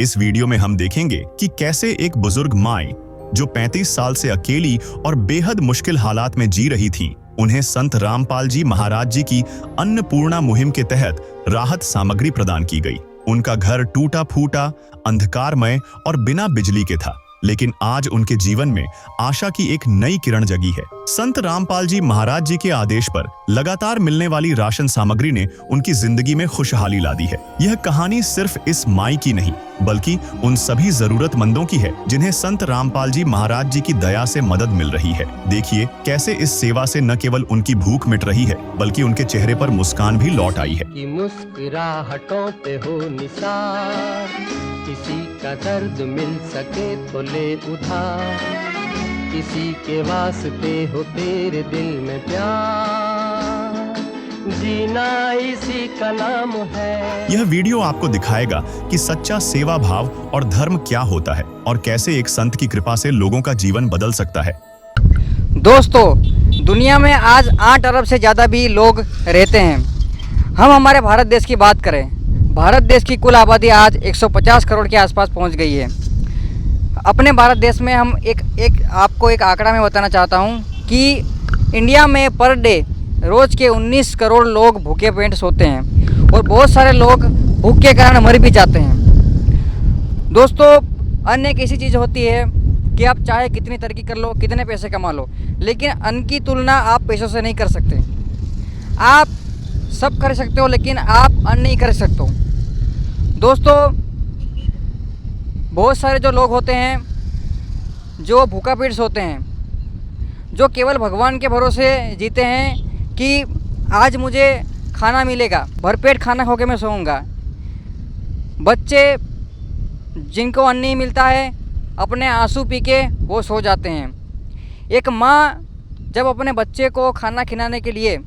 इस वीडियो में हम देखेंगे कि कैसे एक बुजुर्ग माई जो 35 साल से अकेली और बेहद मुश्किल हालात में जी रही थी, उन्हें संत रामपाल जी महाराज जी की अन्नपूर्णा मुहिम के तहत राहत सामग्री प्रदान की गई। उनका घर टूटा फूटा, अंधकारमय और बिना बिजली के था, लेकिन आज उनके जीवन में आशा की एक नई किरण जगी है। संत रामपाल जी महाराज जी के आदेश पर लगातार मिलने वाली राशन सामग्री ने उनकी जिंदगी में खुशहाली ला दी है। यह कहानी सिर्फ इस माई की नहीं, बल्कि उन सभी जरूरतमंदों की है जिन्हें संत रामपाल जी महाराज जी की दया से मदद मिल रही है। देखिए कैसे इस सेवा से न केवल उनकी भूख मिट रही है, बल्कि उनके चेहरे पर मुस्कान भी लौट आई है। कि मुस्कुराहटों पे हो निसार, किसी का दर्द मिल सके तो ले उधार, किसी के वास्ते हो तेरे दिल में प्यार, जीना इसी का नाम है। यह वीडियो आपको दिखाएगा कि सच्चा सेवा भाव और धर्म क्या होता है और कैसे एक संत की कृपा से लोगों का जीवन बदल सकता है। दोस्तों, दुनिया में आज 8 अरब से ज़्यादा भी लोग रहते हैं। हम हमारे भारत देश की बात करें, भारत देश की कुल आबादी आज 150 करोड़ के आसपास पहुंच गई है। अपने भारत देश में हम आपको एक आंकड़ा में बताना चाहता हूं कि इंडिया में पर डे रोज़ के 19 करोड़ लोग भूखे पेट सोते हैं और बहुत सारे लोग भूख के कारण मर भी जाते हैं। दोस्तों, अन्न एक ऐसी चीज़ होती है कि आप चाहे कितनी तरक्की कर लो, कितने पैसे कमा लो, लेकिन अन्न की तुलना आप पैसों से नहीं कर सकते। आप सब कर सकते हो, लेकिन आप अन्न नहीं कर सकते हो। दोस्तों, बहुत सारे जो लोग होते हैं जो भूखा पेट सोते हैं, जो केवल भगवान के भरोसे जीते हैं कि आज मुझे खाना मिलेगा, भरपेट खाना खा के मैं सोऊंगा। बच्चे जिनको अन्न नहीं मिलता है, अपने आंसू पी के वो सो जाते हैं। एक माँ जब अपने बच्चे को खाना खिलाने के लिए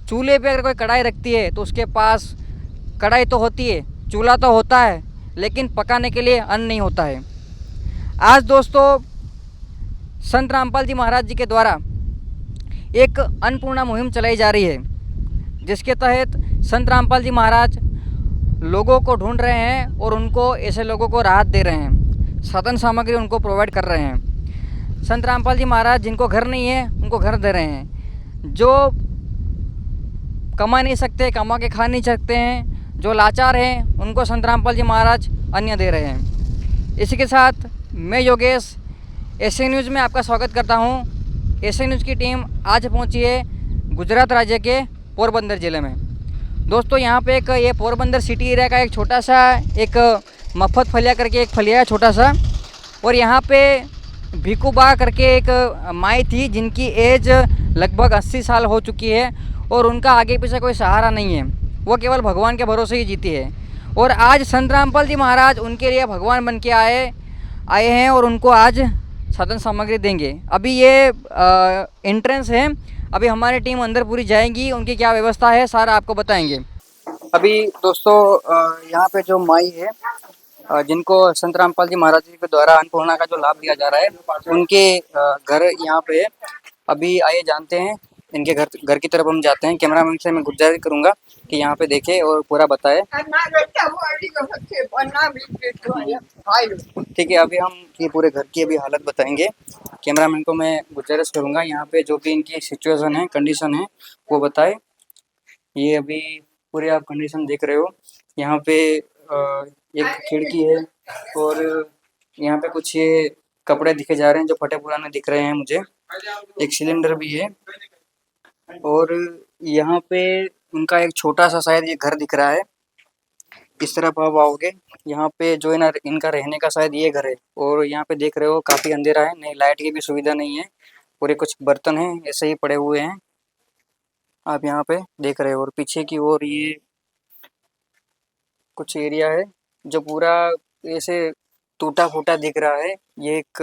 चूल्हे पे अगर कोई कढ़ाई रखती है तो उसके पास कढ़ाई तो होती है, चूल्हा तो होता है, लेकिन पकाने के लिए अन्न नहीं होता है। आज दोस्तों, संत रामपाल जी महाराज जी के द्वारा एक अन्नपूर्णा मुहिम चलाई जा रही है, जिसके तहत संत रामपाल जी महाराज लोगों को ढूंढ रहे हैं और उनको ऐसे लोगों को राहत दे रहे हैं, साधन सामग्री उनको प्रोवाइड कर रहे हैं। संत रामपाल जी महाराज जिनको घर नहीं है उनको घर दे रहे हैं, जो कमा नहीं सकते, कमा के खा नहीं सकते हैं, जो लाचार हैं उनको संत रामपाल जी महाराज अन्न दे रहे हैं। इसी के साथ मैं योगेश एसए न्यूज़ में आपका स्वागत करता हूं। एसए न्यूज़ की टीम आज पहुंची है गुजरात राज्य के पोरबंदर ज़िले में। दोस्तों, यहां पे ये पोरबंदर सिटी एरिया का एक छोटा सा एक मफत फलिया करके एक फलिया है छोटा सा, और यहाँ पे भिकूबा करके एक माई थी जिनकी एज लगभग 80 साल हो चुकी है और उनका आगे पीछे कोई सहारा नहीं है, वो केवल भगवान के भरोसे ही जीती है। और आज संत रामपाल जी महाराज उनके लिए भगवान बन के आए हैं और उनको आज साधन सामग्री देंगे। अभी ये एंट्रेंस है, अभी हमारी टीम अंदर पूरी जाएंगी, उनकी क्या व्यवस्था है सारा आपको बताएंगे। अभी दोस्तों, यहाँ पे जो माई है जिनको संत रामपाल जी महाराज जी के द्वारा अन्नपूर्णा का जो लाभ दिया जा रहा है, उनके घर यहाँ पे अभी आइए जानते हैं। इनके घर की तरफ हम जाते हैं। कैमरामैन से मैं गुजारिश करूंगा कि यहाँ पे देखे और पूरा बताए। ठीक है, अभी हम ये पूरे घर की अभी हालत बताएंगे। कैमरामैन को मैं गुजारिश करूंगा यहाँ पे जो भी इनकी सिचुएशन है, कंडीशन है, वो बताए। ये अभी पूरे आप कंडीशन देख रहे हो। यहाँ पे एक खिड़की है और यहाँ पे कुछ ये कपड़े दिखे जा रहे हैं जो फटे पुराने दिख रहे हैं मुझे। एक सिलेंडर भी है और यहाँ पे उनका एक छोटा सा शायद ये घर दिख रहा है। इस तरफ आप आओगे, यहाँ पे जो इनका रहने का शायद ये घर है, और यहाँ पे देख रहे हो काफ़ी अंधेरा है, नहीं लाइट की भी सुविधा नहीं है, और ये कुछ बर्तन हैं ऐसे ही पड़े हुए हैं, आप यहाँ पे देख रहे हो। और पीछे की ओर ये कुछ एरिया है जो पूरा ऐसे टूटा फूटा दिख रहा है। ये एक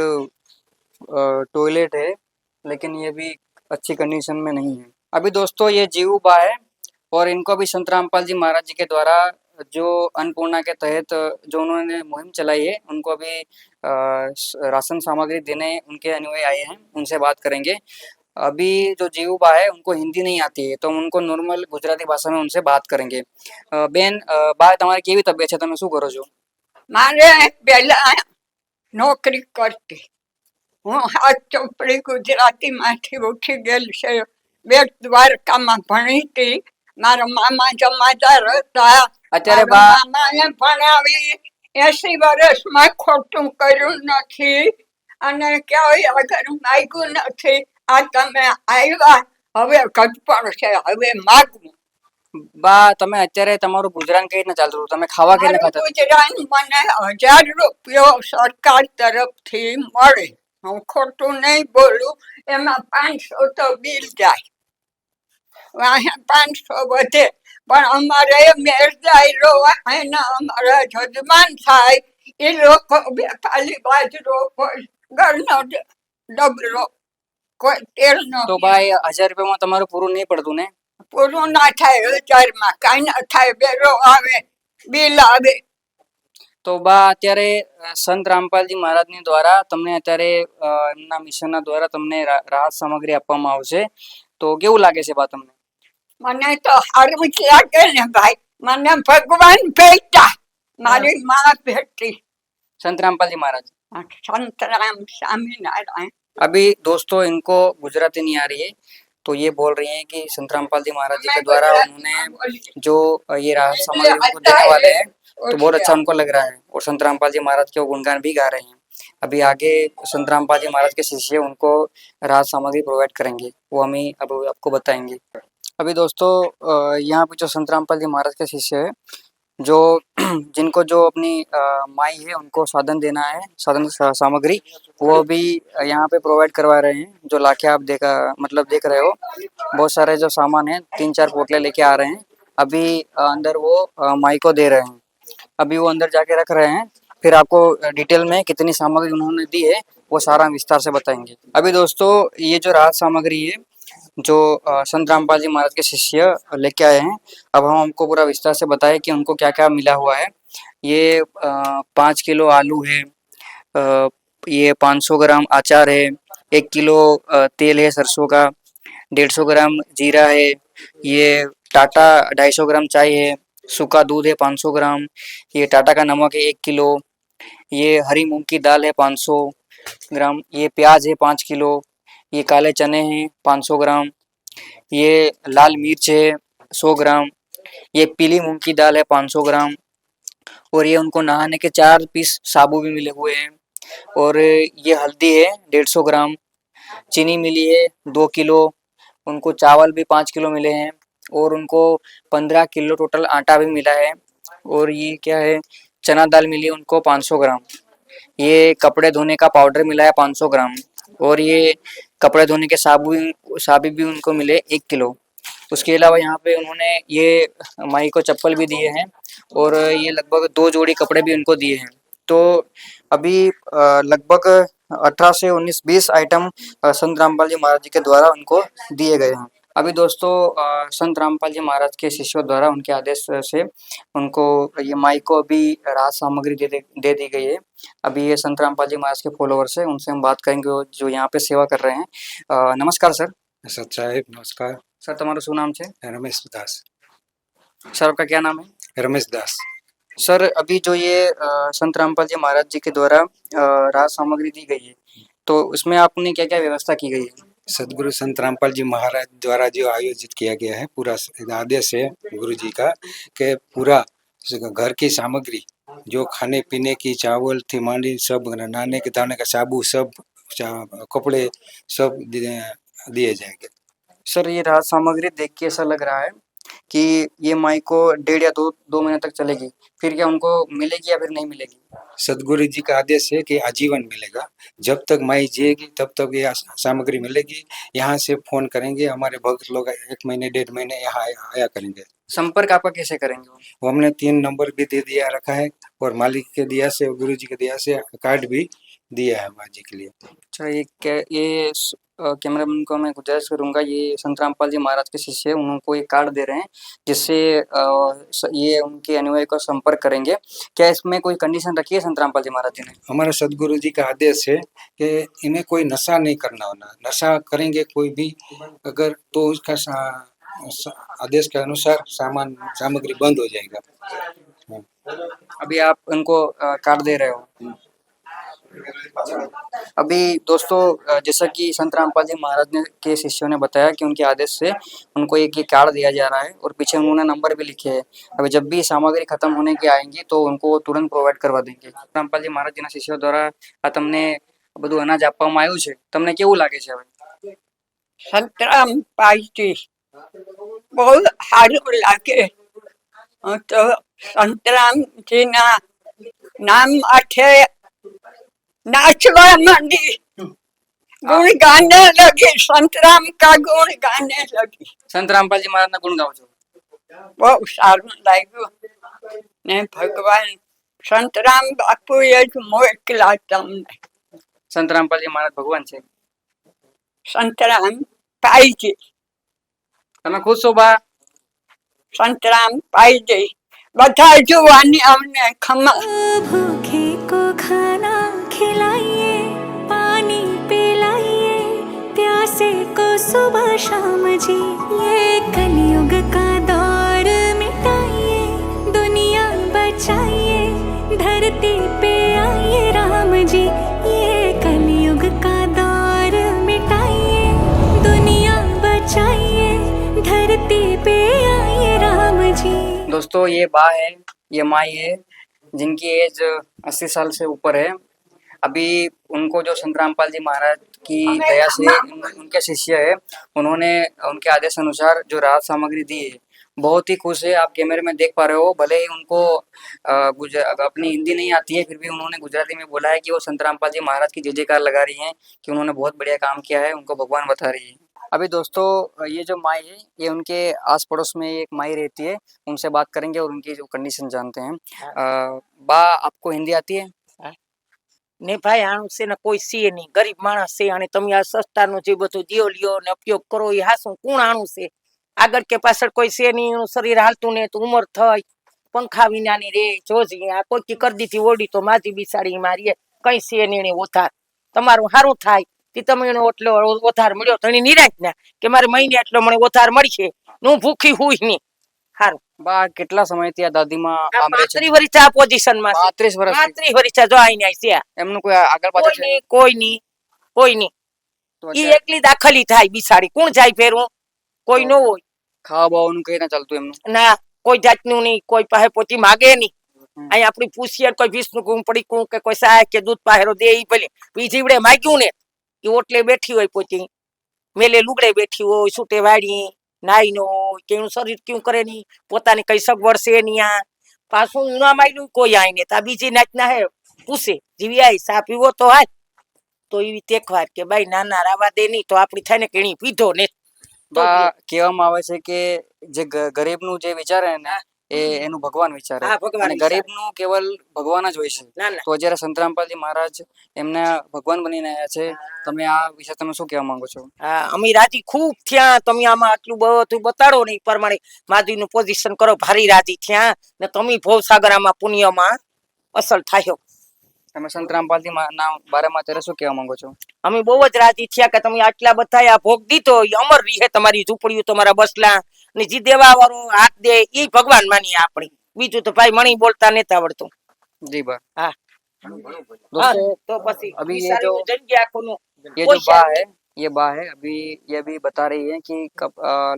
टॉयलेट है, लेकिन ये भी अच्छी कंडीशन में नहीं है। अभी दोस्तों, ये जीवू बा है और इनको भी संत रामपाल जी महाराज जी के द्वारा जो अन्नपूर्णा के तहत जो उन्होंने मुहिम चलाई है, उनको अभी राशन सामग्री देने उनके अनुयायी आए हैं, उनसे बात करेंगे। अभी जो जीवू बा है उनको हिंदी नहीं आती है, तो उनको नॉर्मल गुजराती भाषा में उनसे बात करेंगे। બેન, બા તમારી કેવી તબિયત છે? તમે શું કરો છો? મારે પહેલા નોકરી કરતી. હું હાથ ચોપડી ગુજરાતીમાંથી ઉઠી ગયેલ છે. બેટ દ્વારકામાં ભણી હતી. મારા મામા જમાદાર હતા. અત્યારે મારા મામાને ભણાવી 80 વર્ષમાં ખોટું કર્યું નથી અને ક્યાંય આગળ માગ્યું નથી. આ તમે આવ્યા, હવે ઘટપણ છે, હવે માગવું. બા તમે અત્યારે તમારું ગુજરાન કઈ રીતના ચાલતું હતું? તમે ખાવા કે મારું ખાતા? ગુજરાન મને 1000 રૂપિયો સરકાર તરફથી મળે. હું ખોટું નહીં બોલું. એમાં 500 તો બિલ જાય, અહીંયા 500 વધે. પણ અમારે મેરજાયરો એના અમારા જજમાન થાય, એ લોકો ખાલી બાજરો કોઈ ઘરનો ડબરો, કોઈ તેલનો. તો બા એ 1000 રૂપિયામાં તમારું પૂરું નહીં પડતું ને? પૂરું ના થાય. 1000 માં કાંઈ ના થાય. બેરો આવે, બિલ આવે. તો બા અત્યારે સંત રામપાલજી મહારાજની દ્વારા તમને અત્યારે એમના મિશનના દ્વારા તમને રાહત સામગ્રી આપવામાં આવશે. તો કેવું લાગે છે બા તમને? મને તો સારું જ લાગે ને ભાઈ. મને ભગવાન ભેટા, મારી માં ભેટી, संत रामपाल जी महाराज। संतराम स्वामीनारायण। अभी दोस्तों इनको गुजराती नहीं आ रही है, तो ये बोल रही हैं कि संत रामपाल जी महाराज जी के द्वारा उन्होंने जो ये राहत सामग्री उनको देने वाले हैं, तो बहुत अच्छा उनको लग रहा है और संत रामपाल जी महाराज के गुणगान भी गा रहे हैं। अभी आगे संत रामपाल जी महाराज के शिष्य उनको राहत सामग्री प्रोवाइड करेंगे, वो हमें अब आपको बताएंगे। अभी दोस्तों यहाँ पे जो संत रामपाल जी महाराज के शिष्य है, जो जिनको जो अपनी माई है उनको साधन देना है, साधन सामग्री, वो भी यहाँ पे प्रोवाइड करवा रहे हैं। जो लाके आप देख रहे हो, बहुत सारे जो सामान है 3-4 पोटले लेके आ रहे हैं। अभी अंदर वो माई को दे रहे हैं, अभी वो अंदर जाके रख रहे हैं। फिर आपको डिटेल में कितनी सामग्री उन्होंने दी है वो सारा विस्तार से बताएंगे। अभी दोस्तों ये जो राहत सामग्री है जो संत रामपाल जी महाराज के शिष्य लेके आए हैं, अब हम हमको पूरा विस्तार से बताएं कि उनको क्या क्या मिला हुआ है। ये 5 किलो आलू है, ये 500 ग्राम अचार है, 1 किलो तेल है सरसों का, 150 ग्राम जीरा है, ये टाटा 250 ग्राम चाय है, सूखा दूध है 500 ग्राम, ये टाटा का नमक है 1 किलो, ये हरी मूंग की दाल है 500 ग्राम, ये प्याज है 5 किलो, ये काले चने हैं 500 ग्राम, ये लाल मिर्च है 100 ग्राम, ये पीली मूंग की दाल है 500 ग्राम, और ये उनको नहाने के 4 पीस साबु भी मिले हुए हैं, और ये हल्दी है 150 ग्राम, चीनी मिली है 2 किलो, उनको चावल भी 5 किलो मिले हैं, और उनको 15 किलो टोटल आटा भी मिला है, और ये क्या है चना दाल मिली है उनको 500 ग्राम, ये कपड़े धोने का पाउडर मिला है 500 ग्राम, और ये कपड़े धोने के साबुन भी उनको मिले 1 किलो। उसके अलावा यहाँ पे उन्होंने ये माई को चप्पल भी दिए हैं, और ये लगभग 2 जोड़ी कपड़े भी उनको दिए हैं। तो अभी लगभग 18 से 19-20 आइटम संत रामपाल जी महाराज जी के द्वारा उनको दिए गए हैं। अभी दोस्तों संत रामपाल जी महाराज के शिष्यों द्वारा उनके आदेश से उनको ये माई को अभी राहत सामग्री दे दी गई है। अभी ये संत रामपाल जी महाराज के फॉलोवर्स है, उनसे हम बात करेंगे जो यहाँ पे सेवा कर रहे हैं। नमस्कार सर। सत साहेब नमस्कार। सर તમારું શું નામ છે? रमेश दास। सर आपका क्या नाम है? रमेश दास। सर अभी जो ये संत रामपाल जी महाराज जी के द्वारा राहत सामग्री दी गई है, तो उसमें आपने क्या क्या व्यवस्था की गई है? सदगुरु संत रामपाल जी महाराज द्वारा जो आयोजित किया गया है, पूरा आदेश है गुरु जी का कि पूरा घर की सामग्री जो खाने पीने की चावल थी मांडी सब, नहाने के धोने का साबु सब, कपड़े सब दिए जाएंगे। सर ये राहत सामग्री देख के ऐसा लग रहा है कि ये माई को 1.5 या 2 महीने तक चलेगी, फिर क्या उनको मिलेगी या फिर नहीं मिलेगी? सदगुरु जी का आदेश है कि आजीवन मिलेगा, जब तक माई जिएगी तब तक ये सामग्री मिलेगी। यहाँ से फोन करेंगे, हमारे भक्त लोग 1 महीने 1.5 महीने यहाँ आया करेंगे। संपर्क आपका कैसे करेंगे? वो हमने 3 नंबर भी दे दिया रखा है, और मालिक के दिया से, गुरु जी के दिया से कार्ड भी दिया है माँ जी के लिए। अच्छा ये कैमरामैन को मैं गुजारिश करूंगा, ये संत रामपाल जी महाराज के शिष्य उनको ये कार्ड दे रहे हैं जिससे ये उनके अनुयायी को संपर्क करेंगे। क्या इसमें कोई कंडीशन रखी है संत रामपाल जी महाराज जी ने? हमारे सदगुरु जी का आदेश है कि इन्हें कोई नशा नहीं करना होना, नशा करेंगे कोई भी अगर तो उसका आदेश के अनुसार सामग्री बंद हो जाएगा। अभी आप उनको कार्ड दे रहे हो। अभी दोस्तों जैसा कि संत रामपाल जी महाराज ने के शिष्यों ने बताया कि उनके आदेश से उनको एक ये कार्ड दिया जा रहा है और पीछे उन्होंने नंबर भी लिखे हैं। अभी जब भी सामग्री खत्म होने की आएंगी तो उनको तुरंत प्रोवाइड करवा देंगे। રામપાલ જી મહારાજના શિષ્યો દ્વારા આ તમને બધું અનાજ આપવામાં આવ્યું છે, તમને કેવું લાગે છે હવે? સંતરામ પાઈજી બહુ સારું લાગે. હું તો સંતરામજીના નામ આઠે नाचवा मंडी गुण गाने लगी. संतराम का गुण गाने लगी. સંત રામપાલજી મહારાજના ગુણ ગાઓ છો? બહુ સારું લાગ્યું ને ભગવાન સંતરામ બાપુ એ જ મોકલા તમને. સંત રામપાલજી મહારાજ ભગવાન છે. સંતરામ પાઈજી તમે ખુશ છો બા? संतराम पाईजी બધા જોવાની અમને ખમા. भूखे को खाना खिलाइए, पानी पिलाइए, प्यासे को सुबह शाम जी. ये कलयुग का दौर मिटाइए, दुनिया बचाइए, धरती पे आइए राम जी. ये कलयुग का दौर मिटाइए, दुनिया बचाइए, धरती पे आइए राम जी. दोस्तों ये बा है, ये माई है जिनकी एज 80 साल से ऊपर है। अभी उनको जो संत रामपाल जी महाराज की दया से उनके शिष्य है, उन्होंने उनके आदेश अनुसार जो राहत सामग्री दी है, बहुत ही खुश है। आप कैमरे में देख पा रहे हो, भले ही उनको अपनी हिंदी नहीं आती है, फिर भी उन्होंने गुजराती में बोला है कि वो संत रामपाल जी महाराज की जय जयकार लगा रही हैं कि उन्होंने बहुत बढ़िया काम किया है, उनको भगवान बता रही है। अभी दोस्तों ये जो माई है, ये उनके आस पड़ोस में एक माई रहती है, उनसे बात करेंगे और उनकी जो कंडीशन जानते हैं। बा आपको हिंदी आती है? ને ભાઈ આનું છે ને કોઈ છે નહીં, ગરીબ માણસ છે અને તમે આ સસ્તાનું જે બધું દિયો લ્યો ને ઉપયોગ કરો એ હાસું કોણ આણું છે? આગળ કે પાછળ કોઈ છે નહીં, એનું શરીર હાલતું ને તો ઉંમર થઈ પંખા વિનાની રે જોજી આ કોઈ કરી દીધી ઓડી તો માજી બિસાડી મારીએ કઈ છે નહીં એને ઓથાર તમારું સારું થાય તે તમે એને એટલો ઓથાર મળ્યો તો એની નિરાશ ના કે મારે મહિને એટલો મને ઓથાર મળશે ને હું ભૂખી હુઈ નહીં. સારું બા કેટલા સમયથી આ દાદીમાં આમ રહે છે? 35 વર્ષ આ પોઝિશન માં 35 વર્ષ 35 વર્ષ જો આઈને આવી છે. એમનું કોઈ આગળ પાછળ છે? કોઈ નહીં તો ઈ અત્યારે એકલી દાખલી થાય બિસાડી કોણ જાય ફેરવું કોઈ ન હોય ખાવા બાવાનું કઈ ના ચાલતું એમનું? ના કોઈ જાતનું નહીં, કોઈ પાસે પોતી માગે નહીં. અહીં આપણી પૂછીએ કોઈ 20 નું ગુણ પડી કું કે કોઈ સાહેબ કે દૂધ પાહેરો દે ઈ ભલે જીવડે માગ્યું ને એ ઓટલે બેઠી હોય પોતી મેલે લુગડે બેઠી હોય છૂટે વાળી નાઈ નો હોય કે એનું શરીર ક્યું કરે નહીં, પોતાની કઈ સગવડ છે નહીં. આ પાછું ઉના માયલું કોઈ આઈને તા બીજી નાચના હે પૂછે જીવી આઈ સા પીવો તો હાલ તો એવી તેખવાર કે ભાઈ નાના રાવા દે નહીં તો આપણી થાય ને કેણી પીધો ને. બા કહેવામાં આવે છે કે જે ગરીબનું જે વિચારે ને એ એનું ભગવાન વિચારે, હા, ભગવાન અને વિચારે. ગરીબનું કેવલ ભગવાન જ હોય છે. ના ના તો જ્યારે સંત રામપાલજી મહારાજ એમના ભગવાન બનીને આવ્યા છે, તમે આ વિશે તમે શું કહેવા માંગો છો? હા અમે રાજી ખૂબ થયા તમે આમાં આટલું બધું બતાડો ને ઈ પ્રમાણે માધવીનું પોઝિશન કરો ભારી રાજી થયા ને તમે ભવસાગર આમાં પુણ્યમાં અસલ થાયો. તમે સંત રામપાલજી ના બારેમાં અત્યારે શું કહેવા માંગો છો? અમે બહુ જ રાજી થયા કે તમે આટલા બધા આ ભોગ દીધો એ અમર રહે તમારી ઝૂંપડીઓ તમારા બસલા ને જી દેવા વાળો હાથ દે એ ભગવાન માની આપણી બીજું તો ભાઈ મણી બોલતા નથી આવડતું. જી બા. હા दोस्तों તો પછી अभी ये વિચારીને जो જગ્યા આખુંનું ये कोई जो बा शायद है, ये बा है, अभी ये भी बता रही है कि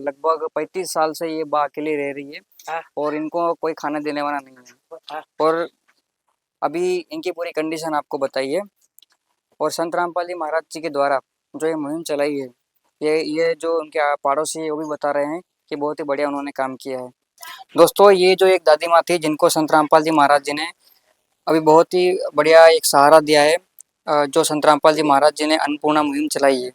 लगभग 35 साल से ये बा अकेली रह रही है हाँ। और इनको कोई खाना देने वाला नहीं है, हाँ। और अभी इनकी पूरी कंडीशन आपको बताइए। और संत रामपाल जी महाराज जी के द्वारा जो ये मुहिम चलाई है, ये जो उनके पड़ोसी है वो भी बता रहे हैं कि बहुत ही बढ़िया उन्होंने काम किया है। दोस्तों ये जो एक दादी माँ थी जिनको संत रामपाल जी महाराज जी ने अभी बहुत ही बढ़िया एक सहारा दिया है, जो संत रामपाल जी महाराज जी ने अन्नपूर्णा मुहिम चलाई है,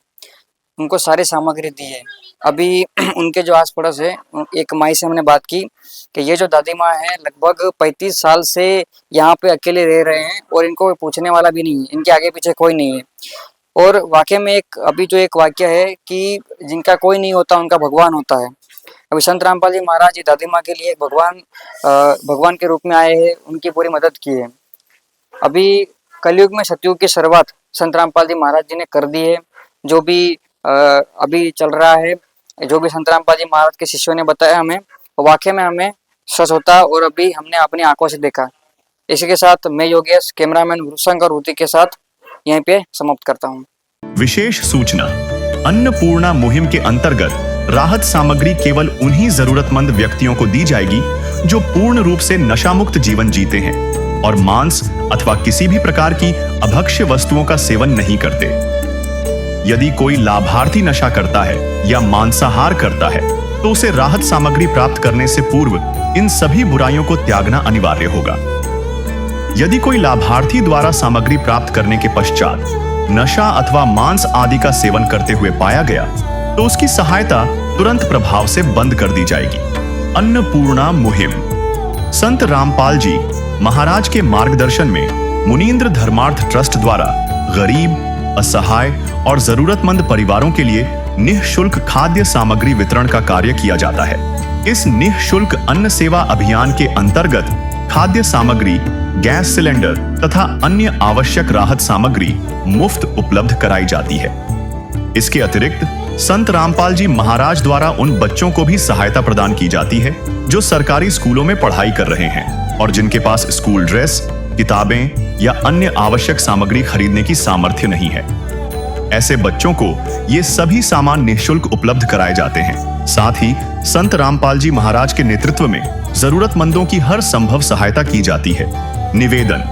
उनको सारी सामग्री दी है। अभी उनके जो आस पड़ोस है, एक माई से हमने बात की कि ये जो दादी माँ है लगभग 35 साल से यहाँ पे अकेले रह रहे हैं और इनको कोई पूछने वाला भी नहीं है, इनके आगे पीछे कोई नहीं है। और वाकई में एक अभी जो एक वाक्य है कि जिनका कोई नहीं होता उनका भगवान होता है। अभी संत रामपाल जी महाराज जी दादी माँ के लिए एक भगवान के रूप में आए हैं, उनकी पूरी मदद की है। अभी कलयुग में सतयुग की शुरुआत संत रामपाल जी महाराज जी ने कर दी है। जो भी अभी चल रहा है, जो भी संत रामपाल जी महाराज के शिष्यों ने बताया हमें, वाकई में हमें सच होता और अभी हमने अपनी आंखों से देखा। इसी के साथ मैं योगेश, कैमरामैन भूषंग और ऋतिक के साथ यहीं पे समाप्त करता हूँ। विशेष सूचना, अन्नपूर्णा मुहिम के अंतर्गत राहत सामग्री केवल उन्हीं जरूरतमंद व्यक्तियों को दी जाएगी जो पूर्ण रूप से नशामुक्त जीवन जीते हैं और मांस अथवा किसी भी प्रकार की अभक्ष्य वस्तुओं का सेवन नहीं करते। यदि कोई लाभार्थी नशा करता है या मांसाहार करता है तो उसे राहत सामग्री प्राप्त करने से पूर्व इन सभी बुराइयों को त्यागना अनिवार्य होगा। यदि कोई लाभार्थी द्वारा सामग्री प्राप्त करने के पश्चात नशा अथवा मांस आदि का सेवन करते हुए पाया गया तो उसकी सहायता तुरंत प्रभाव से बंद कर दी जाएगी। अन्नपूर्णा मुहिम। संत रामपाल जी महाराज के मार्गदर्शन में मुनींद्र धर्मार्थ ट्रस्ट द्वारा गरीब, असहाय और जरूरतमंद परिवारों के लिए निःशुल्क खाद्य सामग्री वितरण का कार्य किया जाता है। इस निःशुल्क अन्न सेवा अभियान के अंतर्गत खाद्य सामग्री, गैस सिलेंडर तथा अन्य आवश्यक राहत सामग्री मुफ्त उपलब्ध कराई जाती है। इसके अतिरिक्त संत रामपाल जी महाराज द्वारा उन बच्चों को भी सहायता प्रदान की जाती है जो सरकारी स्कूलों में पढ़ाई कर रहे हैं और जिनके पास स्कूल ड्रेस, किताबें या अन्य आवश्यक सामग्री खरीदने की सामर्थ्य नहीं है। ऐसे बच्चों को ये सभी सामान निःशुल्क उपलब्ध कराए जाते हैं। साथ ही संत रामपाल जी महाराज के नेतृत्व में जरूरतमंदों की हर संभव सहायता की जाती है। निवेदन,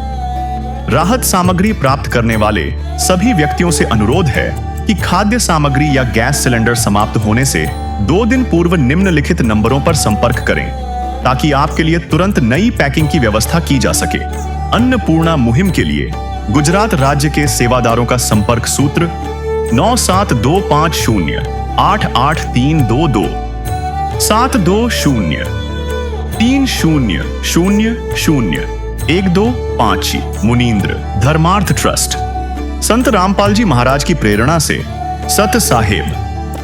राहत सामग्री प्राप्त करने वाले सभी व्यक्तियों से अनुरोध है कि खाद्य सामग्री या गैस सिलेंडर समाप्त होने से 2 दिन पूर्व निम्नलिखित नंबरों पर संपर्क करें ताकि आपके लिए तुरंत नई पैकिंग की व्यवस्था की जा सके। अन्नपूर्णा मुहिम के लिए गुजरात राज्य के सेवादारों का संपर्क सूत्र 9725088322 72030001255। मुनींद्र धर्मार्थ ट्रस्ट। संत रामपाल जी महाराज की प्रेरणा से सत साहेब